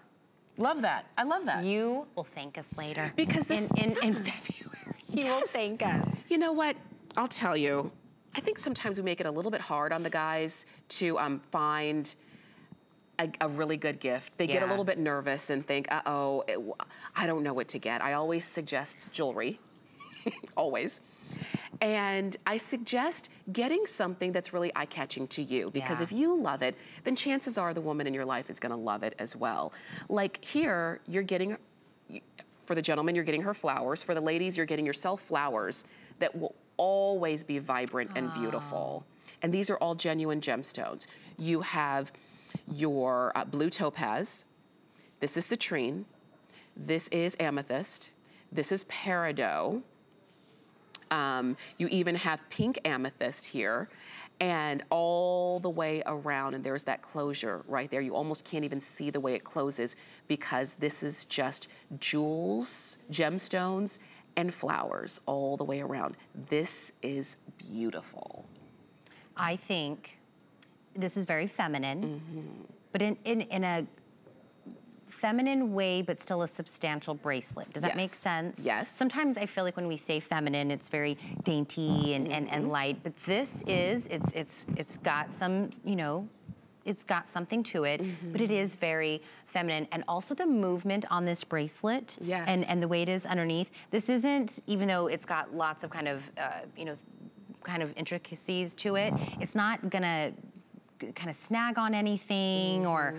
Love that. I love that.
You will thank us later.
Because this
in February, you will thank us.
You know what? I'll tell you. I think sometimes we make it a little bit hard on the guys to find a really good gift. They get a little bit nervous and think, uh-oh, I don't know what to get. I always suggest jewelry, always. And I suggest getting something that's really eye-catching to you, because if you love it, then chances are the woman in your life is gonna love it as well. Like here, you're getting, for the gentleman, you're getting her flowers. For the ladies, you're getting yourself flowers that will always be vibrant and beautiful. And these are all genuine gemstones. You have your blue topaz. This is citrine. This is amethyst. This is peridot. You even have pink amethyst here, and all the way around, and there's that closure right there. You almost can't even see the way it closes, because this is just jewels, gemstones, and flowers all the way around. This is beautiful.
I think this is very feminine, but in a feminine way, but still a substantial bracelet. Does that make sense?
Yes.
Sometimes I feel like when we say feminine, it's very dainty and light, but this is, it's got some, you know, it's got something to it, but it is very feminine. And also the movement on this bracelet and the way it is underneath. This isn't, even though it's got lots of kind of, you know, kind of intricacies to it, it's not gonna kind of snag on anything, or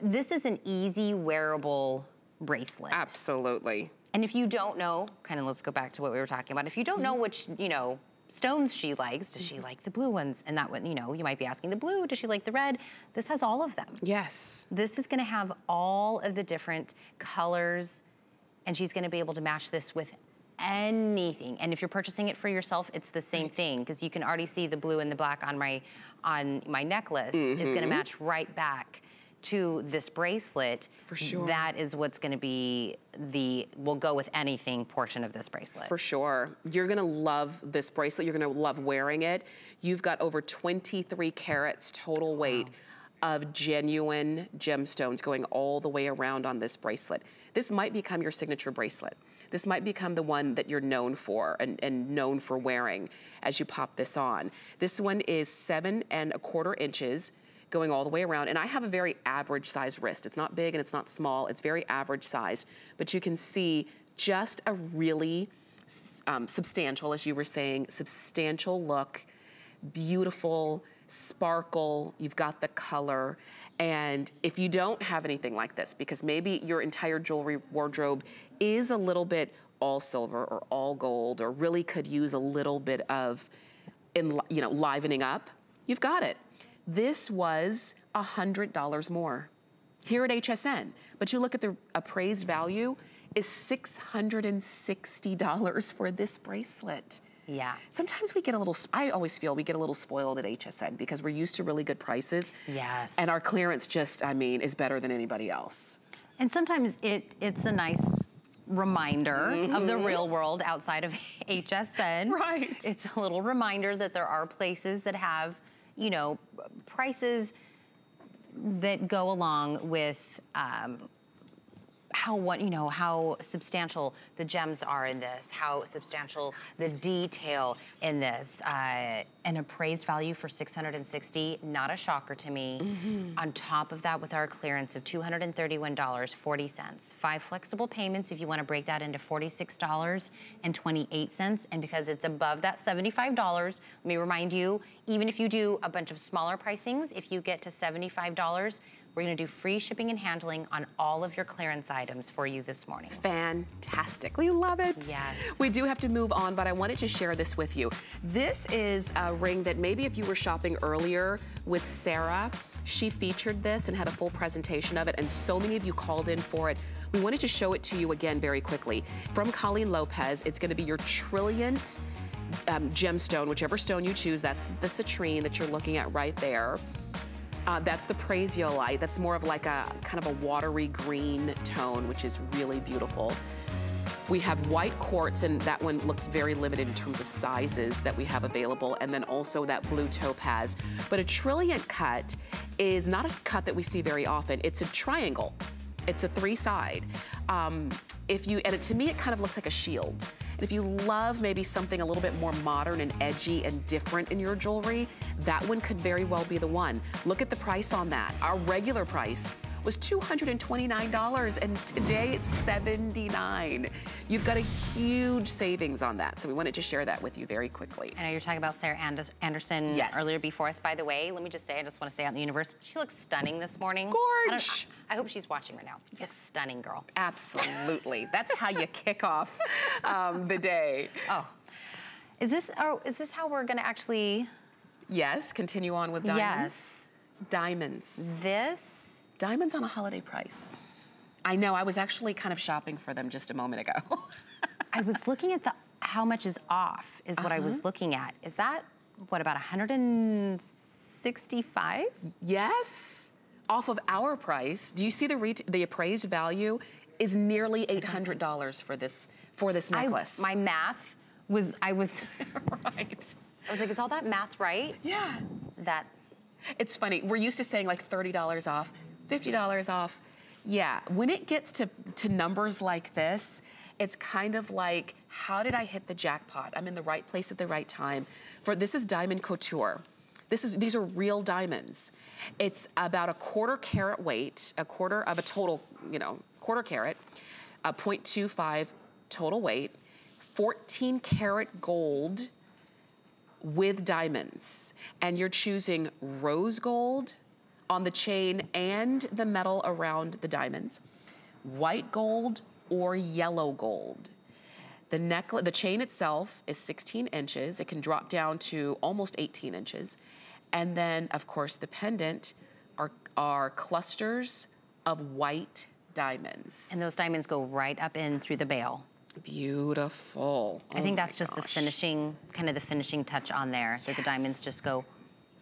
this is an easy wearable bracelet.
Absolutely.
And if you don't know, kind of let's go back to what we were talking about. If you don't know which, you know, stones she likes, does she like the blue ones? And that one, you know, you might be asking the blue, does she like the red? This has all of them.
Yes.
This is gonna have all of the different colors, and she's gonna be able to match this with anything. And if you're purchasing it for yourself, it's the same thing, because you can already see the blue and the black on my necklace is gonna match right back to this bracelet.
For sure.
That is what's gonna be will go with anything portion of this bracelet.
For sure. You're gonna love this bracelet. You're gonna love wearing it. You've got over 23 carats total weight of genuine gemstones going all the way around on this bracelet. This might become your signature bracelet. This might become the one that you're known for and known for wearing as you pop this on. This one is 7 1/4 inches going all the way around. And I have a very average size wrist. It's not big and it's not small. It's very average size. But you can see just a really substantial, as you were saying, substantial look, beautiful, sparkle, you've got the color. And if you don't have anything like this, because maybe your entire jewelry wardrobe is a little bit all silver or all gold, or really could use a little bit of, livening up, you've got it. This was $100 more here at HSN. But you look at the appraised value is $660 for this bracelet.
Yeah.
Sometimes we get a little, I always feel we get a little spoiled at HSN because we're used to really good prices.
Yes.
And our clearance just, is better than anybody else.
And sometimes it's a nice reminder of the real world outside of HSN.
Right.
It's a little reminder that there are places that have, prices that go along with how substantial the gems are in this, how substantial the detail in this. An appraised value for $660, not a shocker to me. On top of that, with our clearance of $231.40. 5 flexible payments if you want to break that into $46.28. And because it's above that $75, let me remind you, even if you do a bunch of smaller pricings, if you get to $75, we're gonna do free shipping and handling on all of your clearance items for you this morning.
Fantastic, we love it.
Yes.
We do have to move on, but I wanted to share this with you. This is a ring that maybe if you were shopping earlier with Sarah, she featured this and had a full presentation of it, and so many of you called in for it. We wanted to show it to you again very quickly. From Colleen Lopez, it's gonna be your trillionth gemstone, whichever stone you choose. That's the citrine that you're looking at right there. That's the Bracelet. That's more of like a kind of a watery green tone, which is really beautiful. We have white quartz, and that one looks very limited in terms of sizes that we have available, and then also that blue topaz. But a trillion cut is not a cut that we see very often. It's a triangle. It's a 3-side. To me, it kind of looks like a shield. And if you love maybe something a little bit more modern and edgy and different in your jewelry, that one could very well be the one. Look at the price on that. Our regular price was $229, and today it's $79. You've got a huge savings on that, so we wanted to share that with you very quickly.
I know you're talking about Sarah Anderson earlier before us. By the way, let me just say, I just want to say out in the universe, she looks stunning this morning.
Gorge!
I hope she's watching right now. Yes, stunning girl.
Absolutely. That's how you kick off the day.
Oh, is this how we're gonna actually?
Yes, continue on with diamonds.
Yes.
Diamonds.
Diamonds
on a holiday price. I know, I was actually kind of shopping for them just a moment ago.
I was looking at how much is off is what I was looking at. Is that, what, about 165?
Yes, off of our price. Do you see the appraised value is nearly $800 for this necklace?
My math was, I was
right.
I was like, is all that math right?
Yeah.
It's
funny, we're used to saying like $30 off, $50 off. Yeah, when it gets to numbers like this, it's kind of like, how did I hit the jackpot? I'm in the right place at the right time. This is diamond couture. These are real diamonds. It's about a 1/4 carat weight, a quarter of a total, 1/4 carat, a 0.25 total weight, 14 karat gold with diamonds. And you're choosing rose gold on the chain and the metal around the diamonds, white gold or yellow gold. The chain itself is 16 inches. It can drop down to almost 18 inches. And then, of course, the pendant are clusters of white diamonds.
And those diamonds go right up in through the bail.
Beautiful.
I think that's just the finishing, kind of the finishing touch on there, that the diamonds just go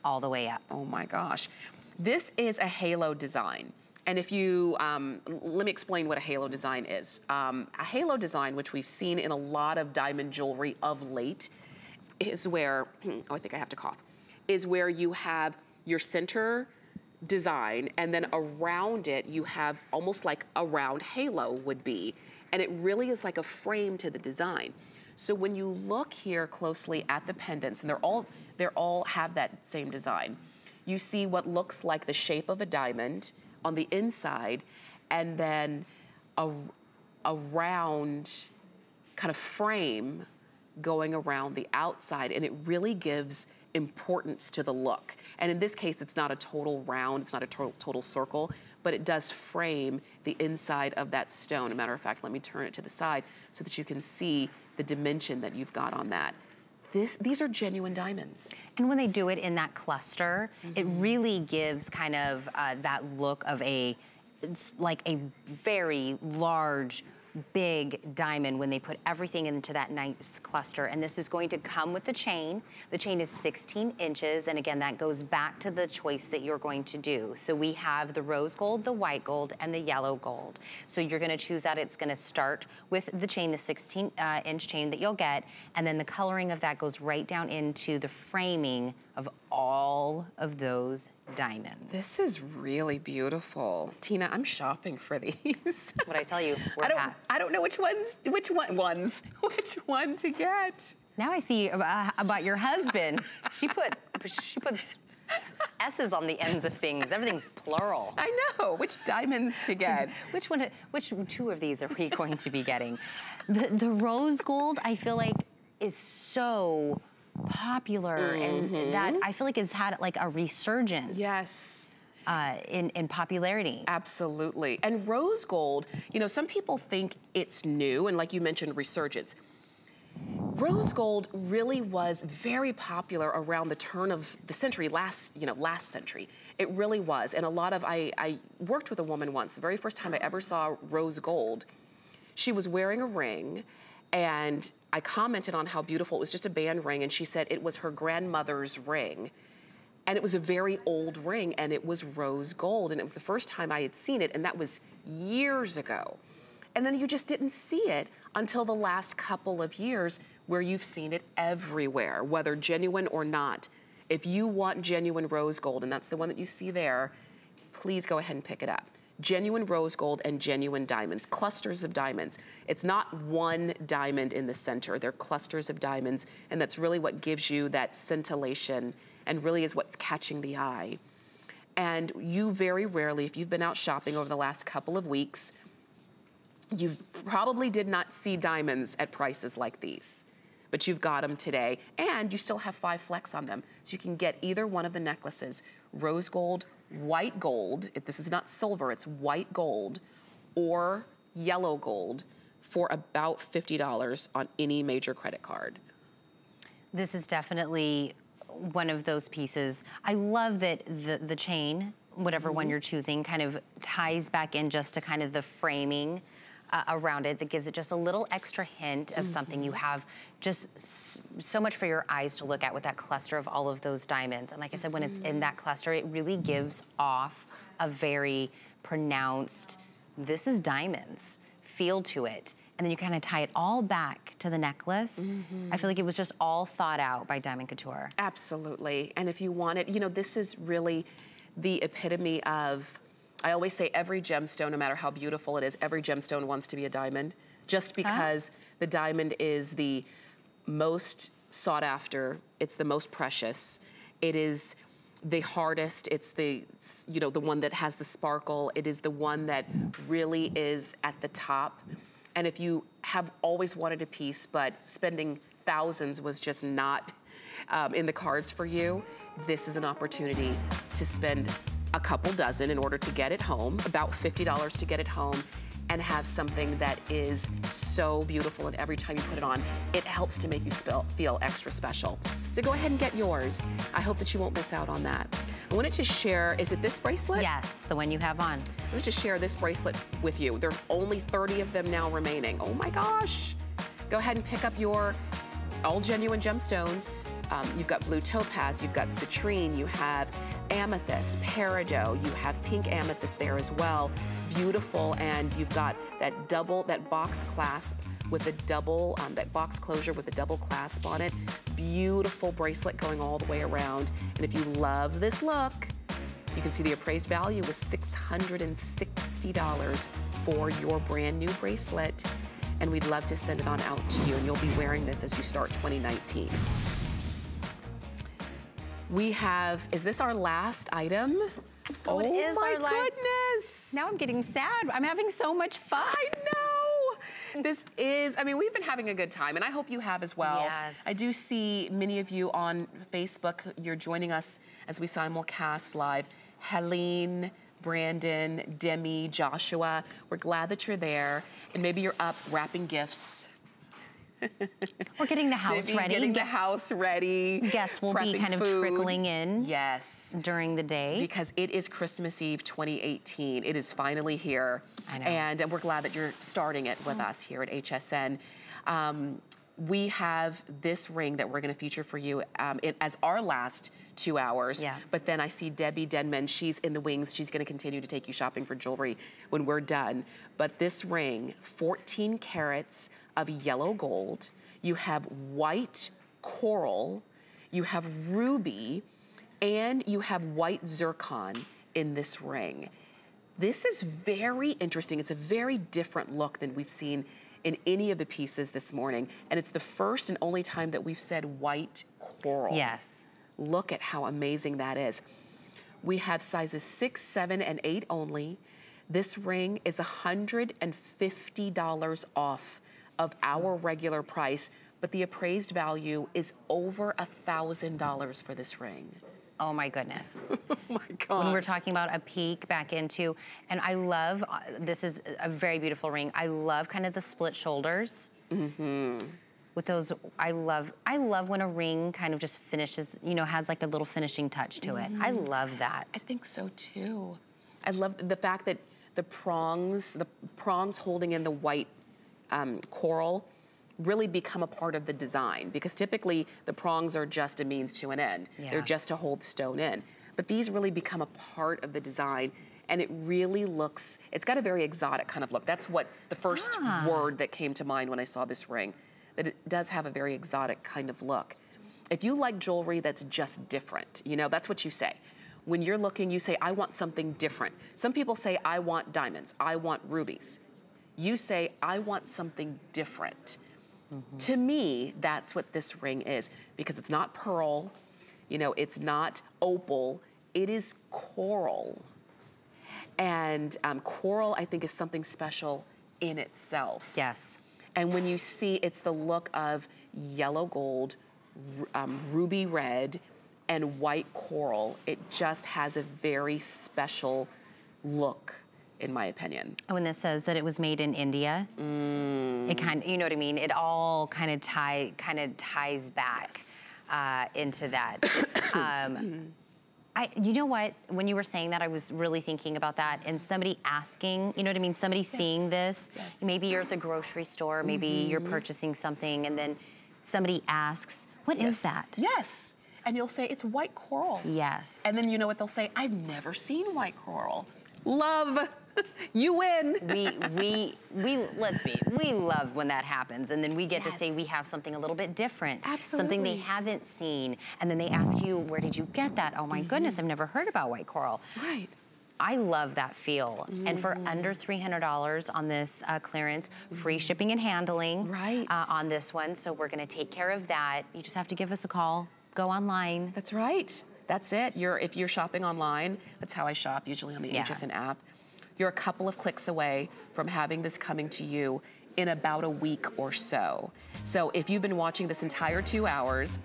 all the way up.
Oh my gosh. This is a halo design. And if you, let me explain what a halo design is. A halo design, which we've seen in a lot of diamond jewelry of late, is where, oh, I think I have to cough, is where you have your center design, and then around it, you have almost like a round halo would be. And it really is like a frame to the design. So when you look here closely at the pendants, and they're all have that same design, you see what looks like the shape of a diamond on the inside, and then a round kind of frame going around the outside, and it really gives importance to the look. And in this case, it's not a total round, it's not a total circle, but it does frame the inside of that stone. As a matter of fact, let me turn it to the side so that you can see the dimension that you've got on that. These are genuine diamonds.
And when they do it in that cluster, it really gives kind of that look of it's like a very large, big diamond when they put everything into that nice cluster. And this is going to come with the chain. The chain is 16 inches. And again, that goes back to the choice that you're going to do. So we have the rose gold, the white gold, and the yellow gold. So you're gonna choose that. It's gonna start with the chain, the 16 inch chain that you'll get. And then the coloring of that goes right down into the framing of all of those diamonds.
This is really beautiful. Tina, I'm shopping for these.
What I tell you,
I don't know which one to get.
Now I see about your husband. She puts S's on the ends of things. Everything's plural.
I know, which diamonds to get.
Which two of these are we going to be getting? The rose gold, I feel like, is so popular, and that I feel like has had like a resurgence.
Yes.
In popularity.
Absolutely. And rose gold, you know, some people think it's new, and like you mentioned, resurgence. Rose gold really was very popular around the turn of the century, last century. It really was. And I worked with a woman once, the very first time I ever saw rose gold. She was wearing a ring, and I commented on how beautiful. It was just a band ring, and she said it was her grandmother's ring. And it was a very old ring, and it was rose gold, and it was the first time I had seen it, and that was years ago. And then you just didn't see it until the last couple of years, where you've seen it everywhere, whether genuine or not. If you want genuine rose gold, and that's the one that you see there, please go ahead and pick it up. Genuine rose gold and genuine diamonds, clusters of diamonds. It's not one diamond in the center, they're clusters of diamonds, and that's really what gives you that scintillation and really is what's catching the eye. And you very rarely, if you've been out shopping over the last couple of weeks, you probably did not see diamonds at prices like these, but you've got them today, and you still have 5 flecks on them. So you can get either one of the necklaces, rose gold, white gold, if this is not silver, it's white gold, or yellow gold for about $50 on any major credit card.
This is definitely one of those pieces. I love that the chain, whatever one you're choosing, kind of ties back in just to kind of the framing around it that gives it just a little extra hint of something. You have just so much for your eyes to look at with that cluster of all of those diamonds. And like I said, when it's in that cluster, it really gives off a very pronounced, this is diamonds, feel to it. And then you kind of tie it all back to the necklace. I feel like it was just all thought out by Diamond Couture.
Absolutely. And if you want it, you know, this is really the epitome of, I always say every gemstone, no matter how beautiful it is, every gemstone wants to be a diamond, just because the diamond is the most sought after, it's the most precious, it is the hardest, it's the, you know, the one that has the sparkle, it is the one that really is at the top. And if you have always wanted a piece, but spending thousands was just not in the cards for you, this is an opportunity to spend a couple dozen in order to get it home, about $50 to get it home, and have something that is so beautiful, and every time you put it on, it helps to make you feel extra special. So go ahead and get yours. I hope that you won't miss out on that. I wanted to share, is it this bracelet?
Yes, the one you have on.
Let me just share this bracelet with you. There are only 30 of them now remaining. Oh my gosh. Go ahead and pick up your all genuine gemstones. You've got blue topaz, you've got citrine, you have amethyst, peridot, you have pink amethyst there as well. Beautiful, and you've got that box clasp with a double, that box closure with a double clasp on it. Beautiful bracelet going all the way around. And if you love this look, you can see the appraised value was $660 for your brand new bracelet. And we'd love to send it on out to you, and you'll be wearing this as you start 2019. We have, is this our last item?
Oh, it is
my
our last.
goodness.
Now I'm getting sad. I'm having so much fun.
I know. This is, I mean, we've been having a good time, and I hope you have as well.
Yes.
I do see many of you on Facebook. You're joining us as we simulcast live. Helene, Brandon, Demi, Joshua, we're glad that you're there. And maybe you're up wrapping gifts.
We're getting the house ready.
Getting the house ready.
Guests will be kind of trickling in.
Yes.
During the day.
Because it is Christmas Eve 2018. It is finally here.
I know.
And we're glad that you're starting it with us here at HSN. We have this ring that we're going to feature for you as our last 2 hours.
Yeah.
But then I see Debbie Denman. She's in the wings. She's going to continue to take you shopping for jewelry when we're done. But this ring, 14 carats of yellow gold. You have white coral. You have ruby. And you have white zircon in this ring. This is very interesting. It's a very different look than we've seen in any of the pieces this morning. And it's the first and only time that we've said white coral.
Yes.
Look at how amazing that is. We have sizes 6, 7, and 8 only. This ring is $150 off of our regular price, but the appraised value is over $1,000 for this ring.
Oh my goodness.
Oh my God.
When we're talking about a peek back into, and I love, this is a very beautiful ring. I love kind of the split shoulders. Mm-hmm. With those, I love when a ring kind of just finishes, you know, has like a little finishing touch to it. I love that.
I think so too. I love the fact that the prongs holding in the white coral really become a part of the design, because typically the prongs are just a means to an end. Yeah. They're just to hold the stone in. But these really become a part of the design, and it really looks, it's got a very exotic kind of look. That's what the first word that came to mind when I saw this ring, that it does have a very exotic kind of look. If you like jewelry that's just different, you know, that's what you say. When you're looking, you say, I want something different. Some people say, I want diamonds, I want rubies. You say, I want something different. Mm-hmm. To me, that's what this ring is, because it's not pearl, you know, it's not opal, it is coral. And coral, I think, is something special in itself.
Yes.
And when you see, it's the look of yellow gold, ruby red, and white coral. It just has a very special look, in my opinion.
When this says that it was made in India, it kind of, you know what I mean? It all kind of ties back into that. You know what? When you were saying that, I was really thinking about that, and somebody asking, you know what I mean? Somebody seeing this. Yes. Maybe you're at the grocery store, maybe you're purchasing something, and then somebody asks, what is that?
Yes. And you'll say, it's white coral.
Yes.
And then you know what they'll say? I've never seen white coral. Love. You win. We love when that happens, and then we get to say we have something a little bit different. Absolutely.
Something they haven't seen, and then they ask you, where did you get that? Oh my goodness, I've never heard about white coral.
Right.
I love that feel. And for under $300 on this clearance, free shipping and handling on this one. So we're gonna take care of that. You just have to give us a call, go online.
That's right. That's it. If you're shopping online, that's how I shop, usually on the HSN app. You're a couple of clicks away from having this coming to you in about a week or so. So if you've been watching this entire 2 hours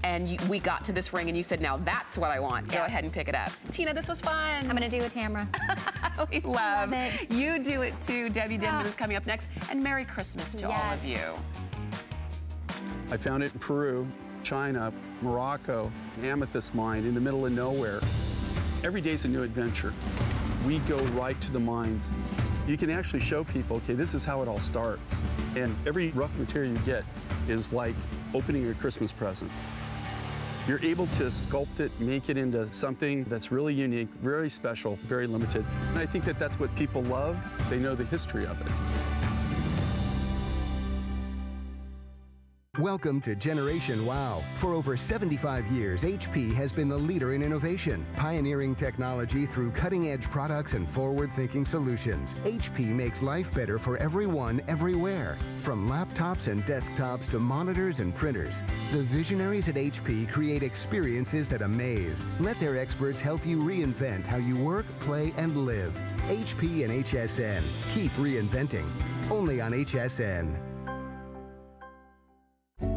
and we got to this ring and you said, now that's what I want, go ahead and pick it up. Tina, this was fun.
I'm gonna do it, Tamara.
We love it. You do it too. Debbie Denman is coming up next. And Merry Christmas to all of you.
I found it in Peru, China, Morocco, an amethyst mine in the middle of nowhere. Every day's a new adventure. We go right to the mines. You can actually show people, okay, this is how it all starts. And every rough material you get is like opening a Christmas present. You're able to sculpt it, make it into something that's really unique, very special, very limited. And I think that that's what people love. They know the history of it.
Welcome to Generation Wow. For over 75 years, HP has been the leader in innovation, pioneering technology through cutting-edge products and forward-thinking solutions. HP makes life better for everyone, everywhere. From laptops and desktops to monitors and printers, the visionaries at HP create experiences that amaze. Let their experts help you reinvent how you work, play, and live. HP and HSN. Keep reinventing. Only on HSN.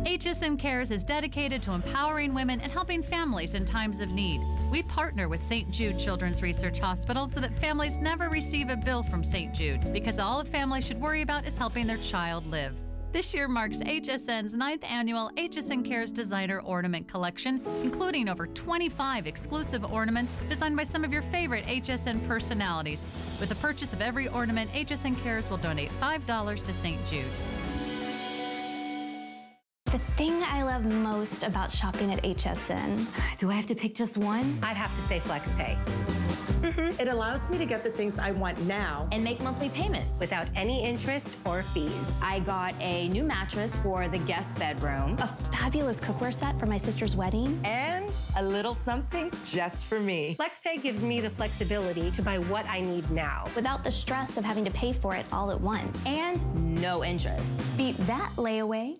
HSN Cares is dedicated to empowering women and helping families in times of need. We partner with St. Jude Children's Research Hospital so that families never receive a bill from St. Jude, because all a family should worry about is helping their child live. This year marks HSN's 9th annual HSN Cares Designer Ornament Collection, including over 25 exclusive ornaments designed by some of your favorite HSN personalities. With the purchase of every ornament, HSN Cares will donate $5 to St. Jude.
The thing I love most about shopping at HSN.
Do I have to pick just one? I'd have to say FlexPay.
It allows me to get the things I want now
And make monthly payments without any interest or fees. I got a new mattress for the guest bedroom.
A fabulous cookware set for my sister's wedding.
and a little something just for me.
FlexPay gives me the flexibility to buy what I need now.
Without the stress of having to pay for it all at once.
And no interest.
Beat that layaway.